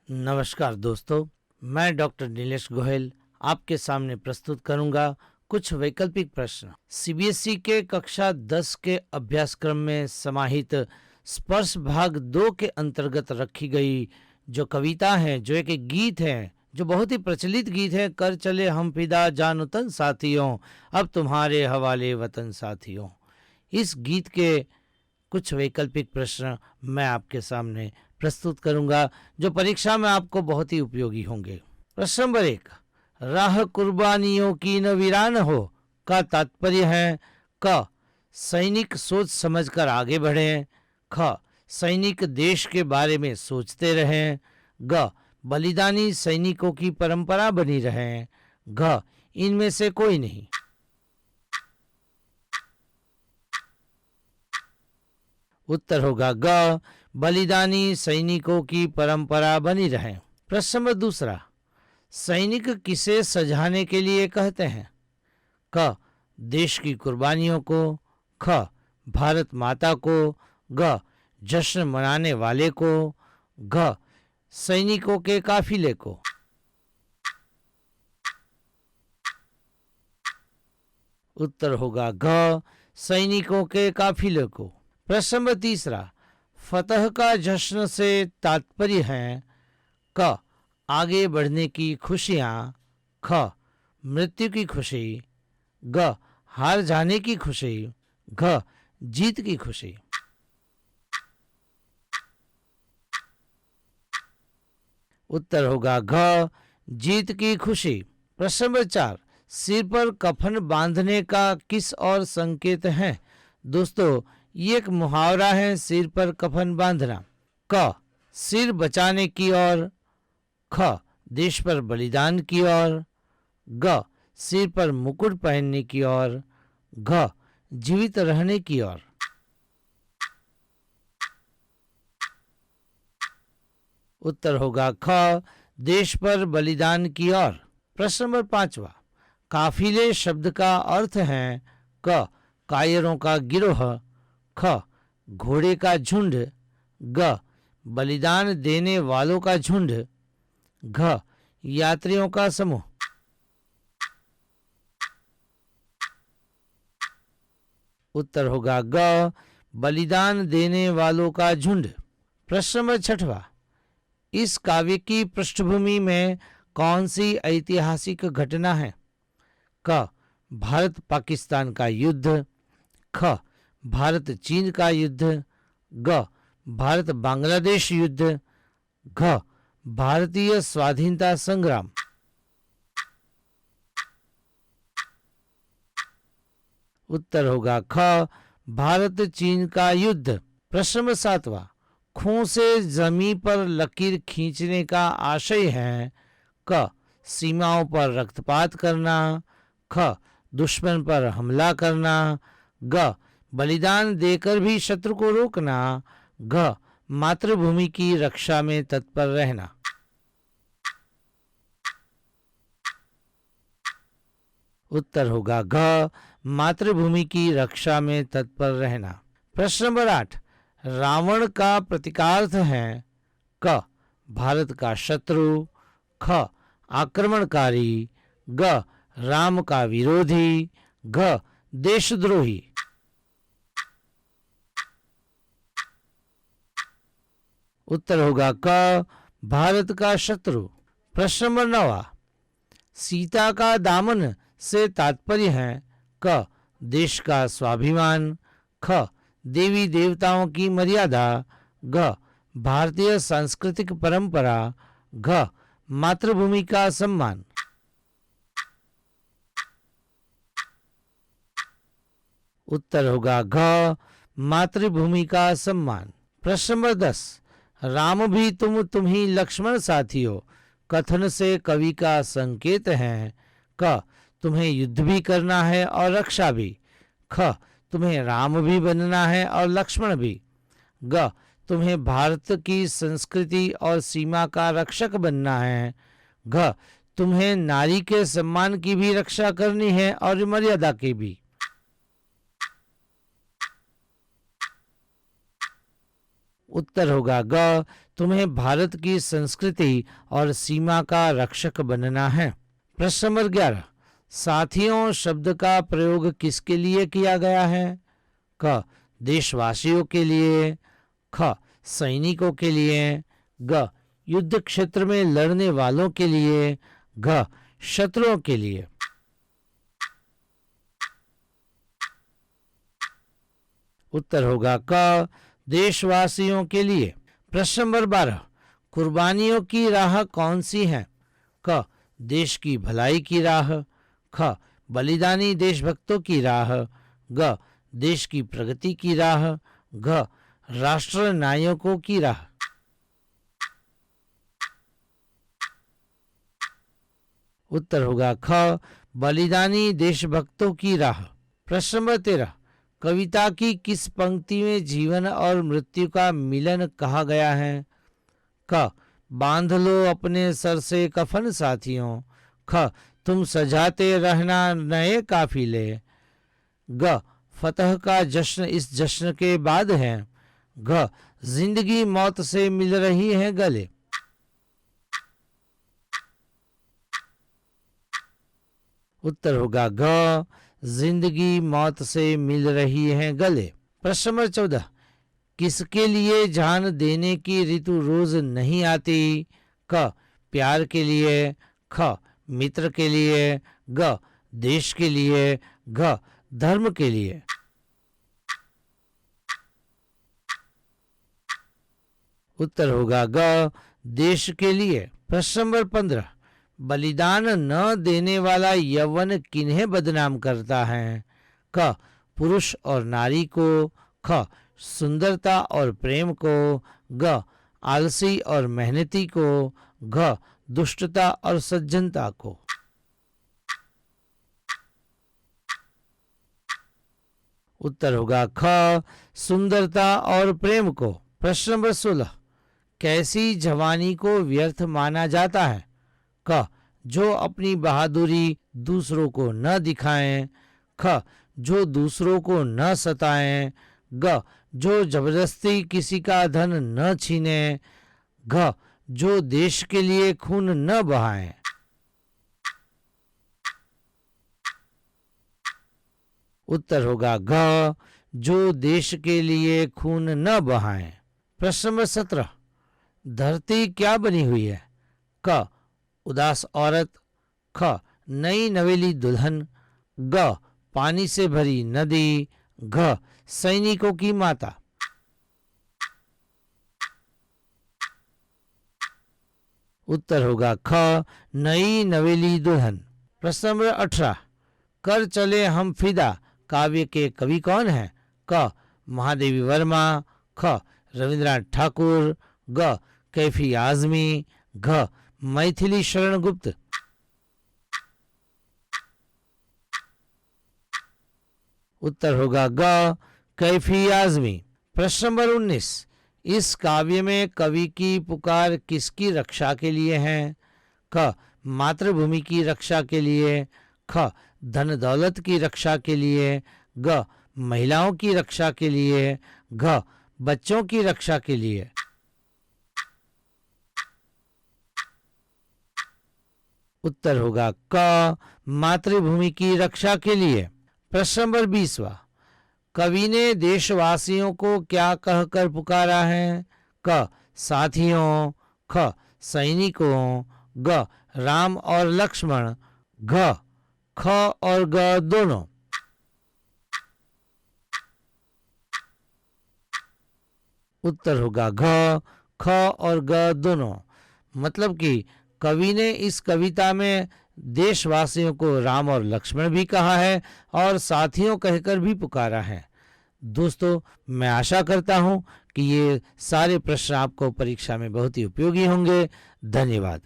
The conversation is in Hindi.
नमस्कार दोस्तों, मैं डॉक्टर नीलेश गोयल आपके सामने प्रस्तुत करूंगा कुछ वैकल्पिक प्रश्न। सीबीएसई के कक्षा 10 के अभ्यासक्रम में समाहित स्पर्श भाग 2 के अंतर्गत रखी गई जो कविता है, जो एक गीत है, जो बहुत ही प्रचलित गीत है, कर चले हम फिदा जान वतन साथियों, अब तुम्हारे हवाले वतन साथियों। इस गीत के कुछ वैकल्पिक प्रश्न मैं आपके सामने प्रस्तुत करूंगा जो परीक्षा में आपको बहुत ही उपयोगी होंगे। प्रश्न नंबर 1, राह कुर्बानियों की न वीरान हो का तात्पर्य है क, सैनिक सोच समझकर आगे बढ़ें, ख, सैनिक देश के बारे में सोचते रहें, ग, बलिदानी सैनिकों की परंपरा बनी रहे, घ, इनमें से कोई नहीं। उत्तर होगा ग, बलिदानी सैनिकों की परंपरा बनी रहे। प्रश्न नंबर 2, सैनिक किसे सजाने के लिए कहते हैं? क, देश की कुर्बानियों को, ख, भारत माता को, ग, जश्न मनाने वाले को, घ, सैनिकों के काफिले को। उत्तर होगा घ, सैनिकों के काफिले को। प्रश्न नंबर 3, फतह का जश्न से तात्पर्य है क, आगे बढ़ने की खुशियां, ख, मृत्यु की खुशी, ग, हार जाने की खुशी, घ, जीत की खुशी। उत्तर होगा घ, जीत की खुशी। प्रश्न नंबर 4, सिर पर कफन बांधने का किस और संकेत है? दोस्तों, ये एक मुहावरा है, सिर पर कफन बांधना। क, सिर बचाने की ओर, ख, देश पर बलिदान की ओर, ग, सिर पर मुकुट पहनने की ओर, घ, जीवित रहने की ओर। उत्तर होगा ख, देश पर बलिदान की ओर। प्रश्न नंबर 5, काफिले शब्द का अर्थ है क, कायरों का गिरोह, ख, घोड़े का झुंड, ग, बलिदान देने वालों का झुंड, घ, यात्रियों का समूह। उत्तर होगा ग, बलिदान देने वालों का झुंड। प्रश्न नंबर 6, इस काव्य की पृष्ठभूमि में कौन सी ऐतिहासिक घटना है? क, भारत पाकिस्तान का युद्ध, ख, भारत चीन का युद्ध, ग, भारत बांग्लादेश युद्ध, घ, भारतीय स्वाधीनता संग्राम। उत्तर होगा ख, भारत चीन का युद्ध। प्रश्न नंबर 7, खूं से जमीन पर लकीर खींचने का आशय है क, सीमाओं पर रक्तपात करना, ख, दुश्मन पर हमला करना, ग, बलिदान देकर भी शत्रु को रोकना, घ, मातृभूमि की रक्षा में तत्पर रहना। उत्तर होगा घ, मातृभूमि की रक्षा में तत्पर रहना। प्रश्न नंबर 8, रावण का प्रतीकार्थ है क, भारत का शत्रु, ख, आक्रमणकारी, ग, राम का विरोधी, घ, देशद्रोही। उत्तर होगा क, भारत का शत्रु। प्रश्न नंबर 9, सीता का दामन से तात्पर्य है क, देश का स्वाभिमान, ख, देवी देवताओं की मर्यादा, घ, भारतीय सांस्कृतिक परंपरा, घ, मातृभूमि का सम्मान। उत्तर होगा घ, मातृभूमि का सम्मान। प्रश्न नंबर 10, राम भी तुम ही लक्ष्मण साथी हो कथन से कवि का संकेत है क, तुम्हें युद्ध भी करना है और रक्षा भी, ख, तुम्हें राम भी बनना है और लक्ष्मण भी, ग, तुम्हें भारत की संस्कृति और सीमा का रक्षक बनना है, घ, तुम्हें नारी के सम्मान की भी रक्षा करनी है और मर्यादा की भी। उत्तर होगा ग, तुम्हें भारत की संस्कृति और सीमा का रक्षक बनना है। प्रश्न नंबर 11, साथियों शब्द का प्रयोग किसके लिए किया गया है? क, देशवासियों के लिए, ख, सैनिकों के लिए, ग, युद्ध क्षेत्र में लड़ने वालों के लिए, घ, शत्रुओं के लिए। उत्तर होगा क, देशवासियों के लिए। प्रश्न नंबर 12, कुर्बानियों की राह कौन सी है? क, देश की भलाई की राह, ख, बलिदानी देशभक्तों की राह, ग, देश की प्रगति की राह, घ, राष्ट्र नायकों की राह। उत्तर होगा ख, बलिदानी देशभक्तों की राह। प्रश्न नंबर 13, कविता की किस पंक्ति में जीवन और मृत्यु का मिलन कहा गया है? क, बांध लो अपने सर से कफन साथियों, ख, तुम सजाते रहना नए काफिले, ग, फतह का जश्न इस जश्न के बाद है, घ, जिंदगी मौत से मिल रही है गले। उत्तर होगा घ, जिंदगी मौत से मिल रही है गले। प्रश्न नंबर 14, किसके लिए जान देने की ऋतु रोज नहीं आती? क, प्यार के लिए, ख, मित्र के लिए, ग, देश के लिए, घ, धर्म के लिए। उत्तर होगा ग, देश के लिए। प्रश्न नंबर 15, बलिदान न देने वाला यौवन किन्हें बदनाम करता है? क, पुरुष और नारी को, ख, सुंदरता और प्रेम को, ग, आलसी और मेहनती को, घ, दुष्टता और सज्जनता को। उत्तर होगा ख, सुंदरता और प्रेम को। प्रश्न नंबर 16, कैसी जवानी को व्यर्थ माना जाता है? क, जो अपनी बहादुरी दूसरों को न दिखाएं, ख, जो दूसरों को न सताएं, ग, जो जबरदस्ती किसी का धन न छीने, घ, जो देश के लिए खून न बहाएं। उत्तर होगा घ, जो देश के लिए खून न बहाएं। प्रश्न नंबर 17, धरती क्या बनी हुई है? क, उदास औरत, ख, नई नवेली दुल्हन, ग, पानी से भरी नदी, घ, सैनिकों की माता। उत्तर होगा ख, नई नवेली दुल्हन। प्रश्न नंबर 18, कर चले हम फिदा काव्य के कवि कौन हैं? क, महादेवी वर्मा, ख, रविंद्रनाथ ठाकुर, ग, कैफी आजमी, घ, मैथिली शरण गुप्त। उत्तर होगा ग, कैफी आजमी। प्रश्न नंबर 19, इस काव्य में कवि की पुकार किसकी रक्षा के लिए है? क, मातृभूमि की रक्षा के लिए, ख, धन दौलत की रक्षा के लिए, ग, महिलाओं की रक्षा के लिए, घ, बच्चों की रक्षा के लिए। उत्तर होगा क, मातृभूमि की रक्षा के लिए। प्रश्न नंबर 20, कवि ने देशवासियों को क्या कहकर पुकारा है? क, साथियों, ख, सैनिकों, ग, राम और लक्ष्मण, घ, ख और ग दोनों। उत्तर होगा घ, ख और ग दोनों। मतलब कि कवि ने इस कविता में देशवासियों को राम और लक्ष्मण भी कहा है और साथियों कहकर भी पुकारा है। दोस्तों, मैं आशा करता हूं कि ये सारे प्रश्न आपको परीक्षा में बहुत ही उपयोगी होंगे। धन्यवाद।